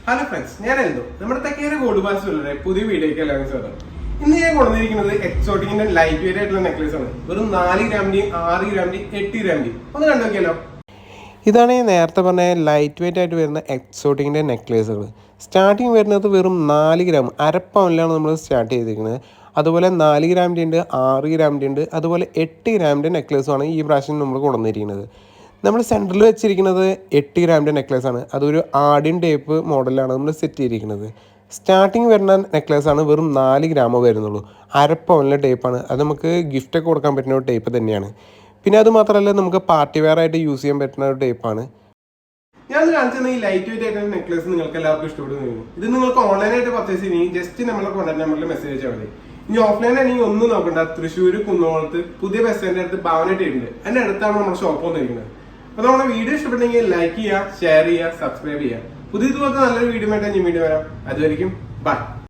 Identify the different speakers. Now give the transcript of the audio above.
Speaker 1: Hello friends, ഞാൻ എന്തോ നമ്മുടെ തെക്കേരെ ഗോൾഡ് ബാൻസുകളുടെ പുതിയ വീഡിയോയ്ക്ക് എല്ലാവരും സ്വാഗതം. ഇന്ന് ഞാൻ കൊണ്ടുവന്നിരിക്കുന്നത് എക്സോട്ടിക്കിന്റെ ലൈറ്റ് വെയിറ്റ് ആയിട്ടുള്ള നെക്ലേസ് ആണ്. വെറും 4 ഗ്രാമിന്റെയും 6 ഗ്രാമിന്റെയും 8 ഗ്രാമിന്റെയും ഒന്ന് കണ്ടു നോക്കിയാലോ.
Speaker 2: ഇതാണ് ഞാൻ നേരത്തെ പറഞ്ഞ ലൈറ്റ് വെയിറ്റ് ആയിട്ട് വരുന്ന എക്സോട്ടിക്കിൻ്റെ നെക്ലേസുകൾ. സ്റ്റാർട്ടിങ് വരുന്നത് വെറും 4 ഗ്രാം, അര പൗണ്ടിലാണ് നമ്മൾ സ്റ്റാർട്ട് ചെയ്തിരിക്കുന്നത്. അതുപോലെ 4 ഗ്രാമിൻ്റെ ഉണ്ട്, 6 ഗ്രാമിൻ്റെ ഉണ്ട്, അതുപോലെ 8 ഗ്രാമിൻ്റെ നെക്ലേസുമാണ് ഈ പ്രാവശ്യം നമ്മൾ കൊണ്ടുവന്നിരിക്കുന്നത്. നമ്മൾ സെൻറ്ററിൽ വെച്ചിരിക്കുന്നത് 8 ഗ്രാമിൻ്റെ നെക്ലേസാണ്. അതൊരു ആഡിയൻ ടേപ്പ് മോഡലാണ് നമ്മൾ സെറ്റ് ചെയ്തിരിക്കുന്നത്. സ്റ്റാർട്ടിങ് വരുന്ന നെക്ലേസാണ് വെറും 4 ഗ്രാമോ വരുന്നുള്ളൂ. അര പൗണ്ടിലെ ടേപ്പാണ്. അത് നമുക്ക് ഗിഫ്റ്റൊക്കെ കൊടുക്കാൻ പറ്റുന്ന ഒരു ടേപ്പ് തന്നെയാണ്. പിന്നെ അത് മാത്രമല്ല, നമുക്ക് പാർട്ടി വെയർ ആയിട്ട് യൂസ് ചെയ്യാൻ പറ്റുന്ന ഒരു ടൈപ്പാണ്.
Speaker 1: ഞാൻ കാണിച്ചത് ഈ ലൈറ്റ് വെയിറ്റ് ആയിട്ടുള്ള നെക്ലേസ് നിങ്ങൾക്ക് എല്ലാവർക്കും ഇഷ്ടപ്പെടുന്നു. ഇത് നിങ്ങൾക്ക് ഓൺലൈനായിട്ട് പർച്ചേസ് ചെയ്യണമെങ്കിൽ ജസ്റ്റ് നമ്മളെ കോൺടാക്ട് നമ്പറിൽ മെസ്സേജ് അയച്ചാൽ മതി. ഇനി ഓഫ്ലൈൻ ആണെങ്കിൽ ഒന്നും നോക്കണ്ട, തൃശ്ശൂർ കുന്നോളത്ത് പുതിയ ബസ് സ്റ്റാൻഡിന്റെ അടുത്ത് ഭാവനയിട്ടുണ്ട്. അതിന്റെ അടുത്താണ് നമ്മുടെ ഷോപ്പ് വന്നിരിക്കുന്നത്. അപ്പൊ നമ്മുടെ വീഡിയോ ഇഷ്ടപ്പെട്ടെങ്കിൽ ലൈക്ക് ചെയ്യുക, ഷെയർ ചെയ്യുക, സബ്സ്ക്രൈബ് ചെയ്യുക. പുതിയതുപോലത്തെ നല്ലൊരു വീഡിയോ ആയിട്ട് ഞാൻ വീഡിയോ വരാം. അതുവരെയും ബൈ.